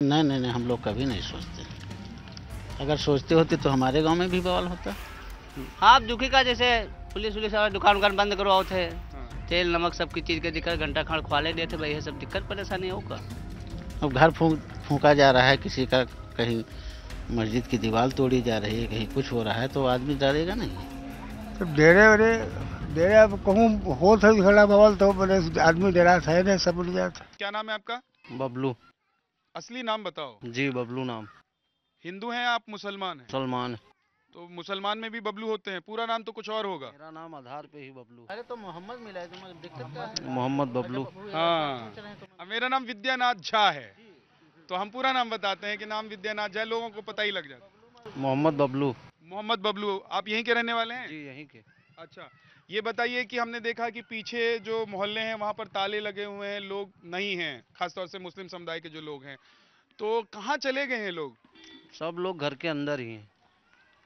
नहीं नहीं नहीं, हम लोग कभी नहीं सोचते। अगर सोचते होते तो हमारे गांव में भी बवाल होता। हाँ दुखी का जैसे पुलिस वुलिस वाला दुकान उकान बंद करवाओ थे। हाँ। तेल नमक सबकी चीज के दिक्कत घंटा खंड खुआले देते थे भाई, ये सब दिक्कत परेशानी होगा। अब घर फूका जा रहा है किसी का, कहीं मस्जिद की दीवार तोड़ी जा रही है, कहीं कुछ हो रहा है, तो आदमी डरेगा नहीं। तो डेरे वरे डेरे अब कहूँ हो था खड़ा बवाल तो बड़े आदमी डरा था नहीं सब उड़ गया था। क्या नाम है आपका? बबलू। असली नाम बताओ। जी बबलू नाम। हिंदू हैं आप मुसलमान हैं? सलमान। तो मुसलमान में भी बबलू होते हैं, पूरा नाम तो कुछ और होगा। मेरा नाम आधार पे ही बबलू। अरे तो मोहम्मद मिला है, तो दिक्कत क्या है? मोहम्मद बबलू। हाँ, अब मेरा नाम विद्यानाथ झा है, तो हम पूरा नाम बताते हैं कि नाम विद्यानाथ झा, लोगों को पता ही लग जाता। मोहम्मद बबलू। मोहम्मद बबलू, आप यहीं के रहने वाले हैं? जी यहीं के। अच्छा, ये बताइए कि हमने देखा कि पीछे जो मोहल्ले हैं वहाँ पर ताले लगे हुए हैं, लोग नहीं हैं, खासतौर से मुस्लिम समुदाय के जो लोग हैं, तो कहाँ चले गए हैं लोग? सब लोग घर के अंदर ही हैं।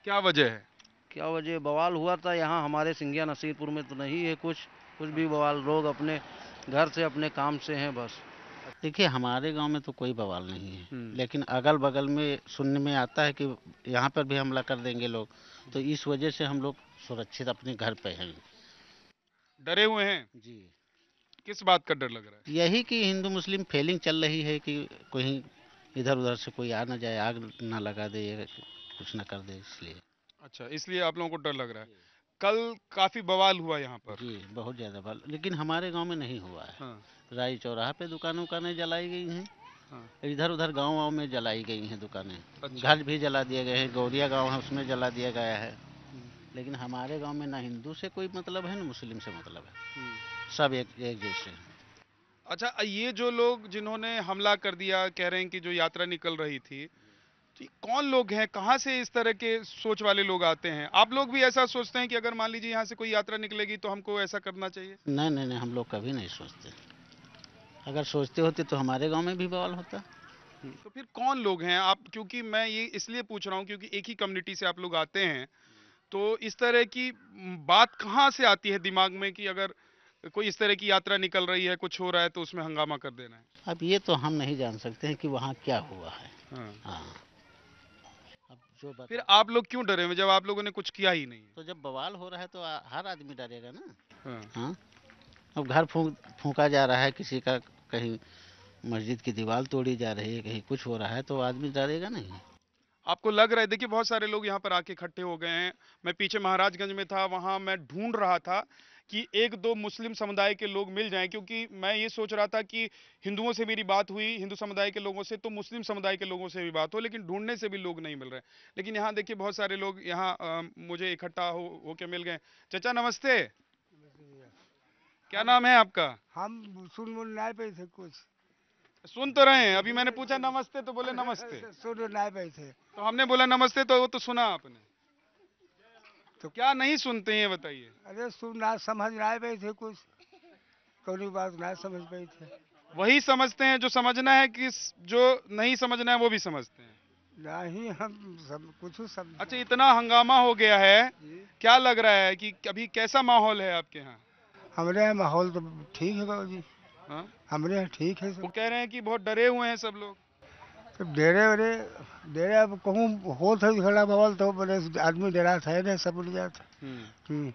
क्या वजह है? क्या वजह, बवाल हुआ था यहाँ हमारे सिंघिया नसीरपुर में तो नहीं है कुछ भी बवाल। लोग अपने घर से अपने काम से हैं बस। देखिए हमारे गांव में तो कोई बवाल नहीं है, हम्म। लेकिन अगल बगल में सुनने में आता है कि यहाँ पर भी हमला कर देंगे लोग, तो इस वजह से हम लोग सुरक्षित अपने घर पे हैं। डरे हुए हैं? जी, किस बात का डर लग रहा है? यही कि हिंदू मुस्लिम फीलिंग चल रही है कि कहीं इधर उधर से कोई आ ना जाए, आग ना लगा दे या कुछ ना कर दे, इसलिए। अच्छा, इसलिए आप लोगों को डर लग रहा है। कल काफी बवाल हुआ यहाँ पर। जी बहुत ज़्यादा बल, लेकिन हमारे गांव में नहीं हुआ है। हाँ। राई चौराहा पे दुकानें उकानें जलाई गई हैं, हाँ। इधर उधर गाँव में जलाई गई हैं दुकानें। अच्छा। घर भी जला दिए गए हैं, गौरिया गांव है उसमें जला दिया गया है। लेकिन हमारे गांव में ना हिंदू से कोई मतलब है ना मुस्लिम से मतलब है, सब एक जैसे हैं। अच्छा, ये जो लोग जिन्होंने हमला कर दिया, कह रहे हैं कि जो यात्रा निकल रही थी, तो ये कौन लोग हैं, कहाँ से इस तरह के सोच वाले लोग आते हैं? आप लोग भी ऐसा सोचते हैं कि अगर मान लीजिए यहाँ से कोई यात्रा निकलेगी तो हमको ऐसा करना चाहिए? नहीं नहीं नहीं, हम लोग कभी नहीं सोचते। अगर सोचते होते तो हमारे गांव में भी बवाल होता। तो फिर कौन लोग हैं आप? क्योंकि मैं ये इसलिए पूछ रहा हूँ क्योंकि एक ही कम्युनिटी से आप लोग आते हैं, तो इस तरह की बात कहाँ से आती है दिमाग में कि अगर कोई इस तरह की यात्रा निकल रही है, कुछ हो रहा है, तो उसमें हंगामा कर देना है? अब ये तो हम नहीं जान सकते हैं कि वहाँ क्या हुआ है। हाँ। हाँ, अब जो फिर बता, आप लोग क्यों डरे हुए जब आप लोगों ने कुछ किया ही नहीं है? तो जब बवाल हो रहा है तो हर आदमी डरेगा ना। हाँ। हाँ, अब घर फूका जा रहा है किसी का, कहीं मस्जिद की दीवार तोड़ी जा रही है, कहीं कुछ हो रहा है, तो आदमी डरेगा नहीं। आपको लग रहा है, देखिए बहुत सारे लोग यहाँ पर आके इकट्ठे हो गए हैं। मैं पीछे महाराजगंज में था, वहां मैं ढूंढ रहा था कि एक दो मुस्लिम समुदाय के लोग मिल जाएं, क्योंकि मैं ये सोच रहा था कि हिंदुओं से मेरी बात हुई, हिंदू समुदाय के लोगों से, तो मुस्लिम समुदाय के लोगों से भी बात हो, लेकिन ढूंढने से भी लोग नहीं मिल रहे। लेकिन यहाँ देखिए बहुत सारे लोग यहाँ मुझे इकट्ठा होके मिल गए। चाचा नमस्ते, क्या नाम है आपका? हम सुन मुन नहीं पे थे कुछ। सुन तो रहे हैं, अभी मैंने पूछा नमस्ते तो बोले नमस्ते, सुन नहीं पे थे। तो हमने बोला नमस्ते तो वो तो सुना आपने, तो क्या नहीं सुनते हैं ये बताइए? अरे सुन ना समझ नहीं पे थे कुछ, कोई बात नहीं समझ पे थे। वही समझते हैं जो समझना है, कि जो नहीं समझना है वो भी समझते हैं। नहीं हम सब कुछ सब। अच्छा, इतना हंगामा हो गया है, क्या लग रहा है कि अभी कैसा माहौल है आपके यहाँ? हमारे यहाँ माहौल तो ठीक है बाबू जी, हाँ? हमारे यहाँ ठीक है वो सब। कह रहे हैं कि बहुत डरे हुए हैं सब लोग। तो डेरे वरे डेरे अब कहूँ हो था खड़ा बवाल तो बड़े आदमी डरा था नहीं सब उड़ गया था। ये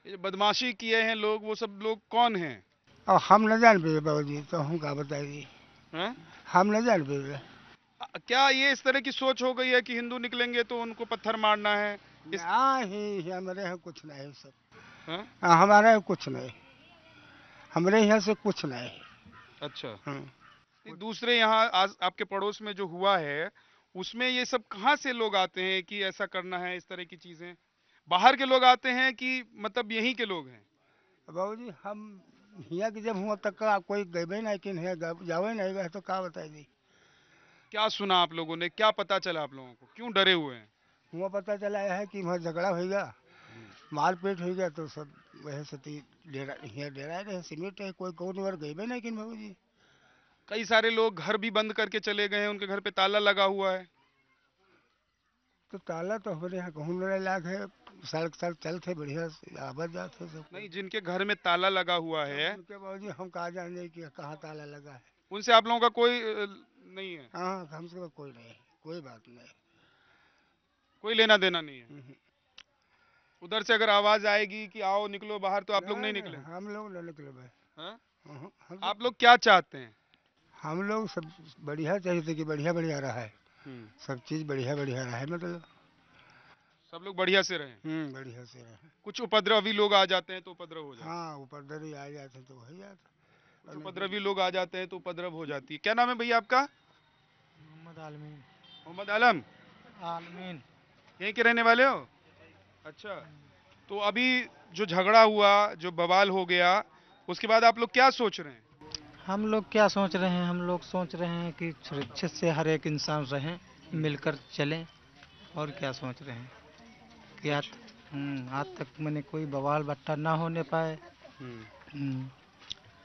जो बदमाशी किए हैं लोग, वो सब लोग कौन हैं? और हम न जान पे बाबू जी, तो हम क्या बताइए, हैं? हम न जान पे। क्या ये इस तरह की सोच हो गई है कि हिंदू निकलेंगे तो उनको पत्थर मारना है? नहीं हमारे यहाँ कुछ नहीं सब। हैं? हमारे यहाँ कुछ नहीं, हमारे यहाँ से कुछ नहीं। अच्छा, हाँ। नहीं, दूसरे यहाँ आपके पड़ोस में जो हुआ है, उसमें ये सब कहाँ से लोग आते हैं कि ऐसा करना है, इस तरह की चीजें? बाहर के लोग आते हैं कि मतलब यहीं के लोग हैं? बाबू जी हम यहाँ के जब हुआ तक का कोई गए नहीं, कि जावे नहीं गए तो क्या बताइए। क्या सुना आप लोगों ने, क्या पता चला आप लोगों को, क्यों डरे हुए हैं? हुआ पता चला है कि वहाँ झगड़ा होगा, मारपीट हो गया, तो सब वह सती डेरा यहाँ डेरा रहे सीमेंट है, कोई कौन बार गए नहीं, कि बाबू जी। कई सारे लोग घर भी बंद करके चले गए हैं, उनके घर पे ताला लगा हुआ है। तो ताला तो हमारे यहाँ कहूँ नहीं लाग है, सड़क सड़क चलते बढ़िया से आवाज जाते सब। नहीं, जिनके घर में ताला लगा हुआ है, उनके बाबू जी हम कहा जाने कि कहाँ ताला लगा है। उनसे आप लोगों का कोई नहीं है, हाँ हमसे कोई नहीं, कोई बात नहीं। कोई लेना देना नहीं है। हम्म। उधर से अगर आवाज आएगी कि आओ निकलो बाहर तो आप लोग नहीं ना, निकले? हम लोग नहीं निकले भाई। हाँ? हम आप लोग क्या चाहते हैं? हम लोग सब बढ़िया चाहिए थे कि बढ़िया बढ़िया रहा है, सब चीज़ बढ़िया बढ़िया रहा है, मतलब सब लोग बढ़िया से रहें। बढ़िया से रहे। कुछ उपद्रवी लोग आ जाते हैं तो उपद्रव हो जाता है। हाँ ऊपर दरी आ जाते तो वही जाता। कुछ उपद्रवी लोग आ जाते हैं तो उपद्रव हो जाती है। क्या नाम है भैया आपका? मोहम्मद आलमीन। मोहम्मद आलम। आलमीन। यहीं के रहने वाले हो? अच्छा, तो अभी जो झगड़ा हुआ, जो बवाल हो गया, उसके बाद आप लोग क्या सोच रहे हैं? हम लोग क्या सोच रहे हैं, हम लोग सोच रहे हैं कि सुरक्षित से हर एक इंसान रहें, मिलकर चलें। और क्या सोच रहे हैं कि आज तक मैंने कोई बवाल बट्टा ना होने पाए।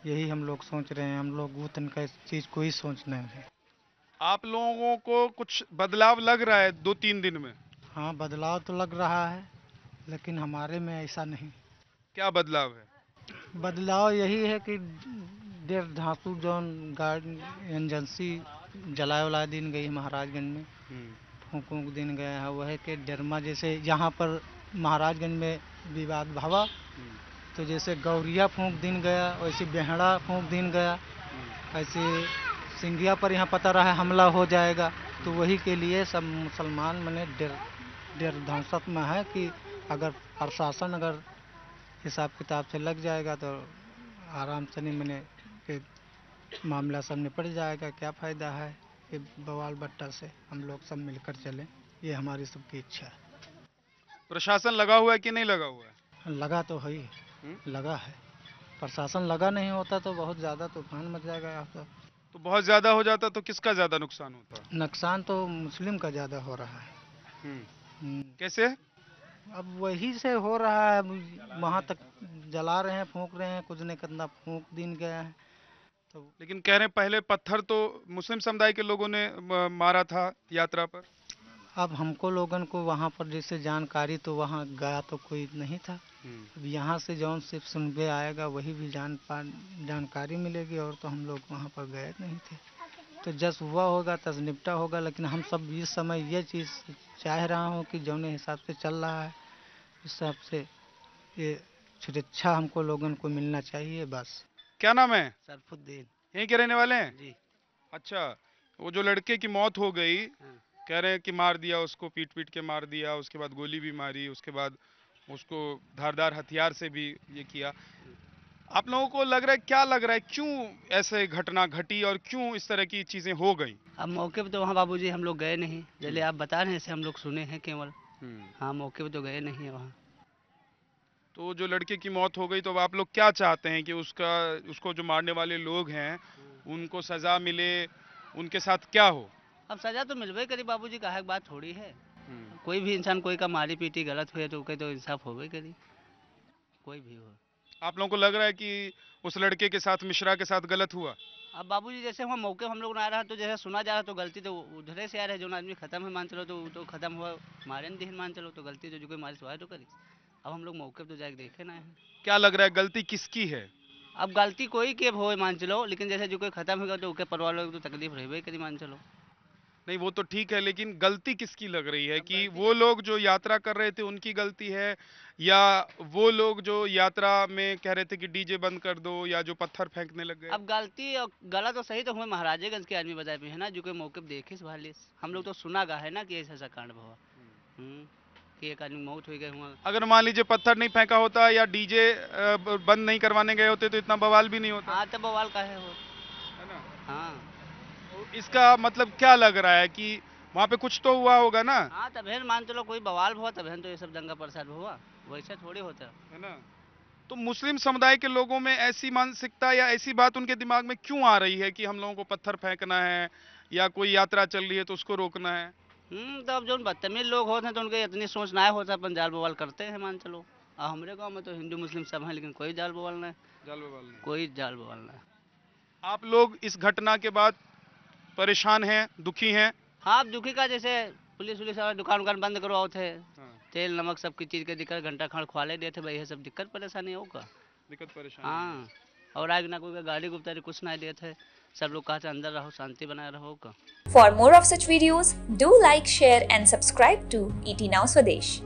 यही हम लोग सोच रहे हैं। हम लोग वो तनका इस चीज़ को ही सोचना है। आप लोगों को कुछ बदलाव लग रहा है 2-3 दिन में? हाँ बदलाव तो लग रहा है, लेकिन हमारे में ऐसा नहीं। क्या बदलाव है? बदलाव यही है कि देर धांसू जौन गाड़ी एजेंसी जलाए उलाए दिन गई महाराजगंज में, फूंक वूंक दिन गया है। वह है कि डरमा जैसे यहाँ पर महाराजगंज में विवाद भवा, तो जैसे गौरिया फूंक दिन गया, वैसे बेहड़ा फूंक दिन गया, ऐसे सिंघिया पर यहाँ पता रहा हमला हो जाएगा। तो वही के लिए सब मुसलमान मैंने डेर धौसत में है कि अगर प्रशासन अगर हिसाब किताब से लग जाएगा तो आराम से नहीं मैंने कि मामला सब निपट जाएगा। क्या फ़ायदा है कि बवाल बट्टा से, हम लोग सब मिलकर चलें, ये हमारी सबकी इच्छा है। प्रशासन लगा हुआ है कि नहीं लगा हुआ है? लगा तो है ही, लगा है। प्रशासन लगा नहीं होता तो बहुत ज़्यादा तूफान मच जाएगा यहाँ पर। तो बहुत ज्यादा हो जाता तो किसका ज्यादा नुकसान होता? नुकसान तो मुस्लिम का ज़्यादा हो रहा है। कैसे? अब वही से हो रहा है, वहाँ तक जला रहे हैं, फूंक रहे हैं, कुछ नहीं कितना फूंक दिन गया है। तो लेकिन कह रहे हैं पहले पत्थर तो मुस्लिम समुदाय के लोगों ने मारा था यात्रा पर। अब हमको लोगन को वहाँ पर जैसे जानकारी, तो वहाँ गया तो कोई नहीं था। अब यहाँ से जौन सिर्फ सुनबे आएगा वही भी जानकारी मिलेगी, और तो हम लोग वहाँ पर गए नहीं थे। तो जस हुआ होगा तस निपटा होगा, लेकिन हम सब इस समय ये चीज़ चाह रहा हूँ कि जौन हिसाब से चल रहा है उस हिसाब से ये सुरक्षा हमको लोगन को मिलना चाहिए बस। क्या नाम है? सरफुद्दीन। यहीं के रहने वाले हैं? जी। अच्छा, वो जो लड़के की मौत हो गई, कह रहे हैं कि मार दिया उसको, पीट पीट के मार दिया, उसके बाद गोली भी मारी, उसके बाद उसको धारदार हथियार से भी ये किया। आप लोगों को लग रहा है, क्या लग रहा है, क्यों ऐसे घटना घटी और क्यों इस तरह की चीजें हो गई? अब मौके पे तो वहाँ बाबूजी हम लोग गए नहीं, जैसे आप बता रहे हैं ऐसे हम लोग सुने हैं केवल। हाँ मौके पे तो गए नहीं है वहाँ। तो जो लड़के की मौत हो गई, तो अब आप लोग क्या चाहते हैं कि उसको जो मारने वाले लोग हैं उनको सजा मिले, उनके साथ क्या हो? अब सजा तो मिलवे करी बाबूजी, कहा बात थोड़ी है। कोई भी इंसान कोई का मारी पीटी गलत हुए तो तो इंसाफ हो गई करी, कोई भी हो। आप लोगों को लग रहा है कि उस लड़के के साथ, मिश्रा के साथ गलत हुआ? अब बाबूजी जैसे वहाँ मौके हम लोग ना आ रहा, तो जैसे सुना जा रहा तो गलती तो उधरे से आ रहा है। जो आदमी खत्म है मान चलो तो खत्म हुआ, मारे दिन मान चलो, तो गलती तो जो कोई मारी सो तो करी। अब हम लोग मौके पे तो जाके देखे ना है। क्या लग रहा है गलती किसकी है? अब गलती कोई के हो मान चलो, लेकिन जैसे जो कोई खत्म होगा तो उसके परिवार वालों को तो तकलीफ रहे करी मान चलो। नहीं वो तो ठीक है, लेकिन गलती किसकी लग रही है? कि वो लोग जो यात्रा कर रहे थे उनकी गलती है, या वो लोग जो यात्रा में कह रहे थे कि डीजे बंद कर दो, या जो पत्थर फेंकने लग गए? अब गलती और गलत तो सही तो हुए महाराजेगंज के आदमी बताए पे है ना, जो कोई मौके पे देखे भाले। हम लोग तो सुना गा है ना कि ऐसा कांड हुआ, कि एक आदमी मौत हो गई हुआ। अगर मान लीजिए पत्थर नहीं फेंका होता या डीजे बंद नहीं करवाने गए होते तो इतना बवाल भी नहीं होता। हाँ तब बवाल का है ना? हाँ तो इसका मतलब क्या लग रहा है कि वहाँ पे कुछ तो हुआ होगा ना? हाँ तब मान चलो कोई बवाल हुआ, तब तो ये सब दंगा प्रसाद हुआ, वैसे थोड़ी होता है ना? तो मुस्लिम समुदाय के लोगों में ऐसी मानसिकता या ऐसी बात उनके दिमाग में क्यों आ रही है कि हम लोगों को पत्थर फेंकना है, या कोई यात्रा चल रही है तो उसको रोकना है? तो अब जो बदतमीज लोग होते हैं तो उनके इतनी सोच ना होता, अपन जाल बवाल करते हैं मान चलो। हमारे गांव में तो हिंदू मुस्लिम सब हैं, लेकिन कोई जाल बवाल नहीं। जाल बवाल नहीं। कोई जाल बवाल नहीं। आप लोग इस घटना के बाद परेशान हैं, दुखी हैं? हाँ अब दुखी का, जैसे पुलिस वुलिस वाला दुकान उकान बंद करवाओ थे, तेल नमक सबकी चीज़ के दिक्कत, घंटा खंड खुआले दिए थे भाई, ये सब दिक्कत परेशानी होगा। दिक्कत परेशानी। हाँ और आगे ना कोई गाड़ी गुप्तारी कुछ ना दिए थे, सब लोग कहा अंदर रहो, शांति बनाए रहो का। For more of such videos, do like, share and subscribe to ET Now Swadesh.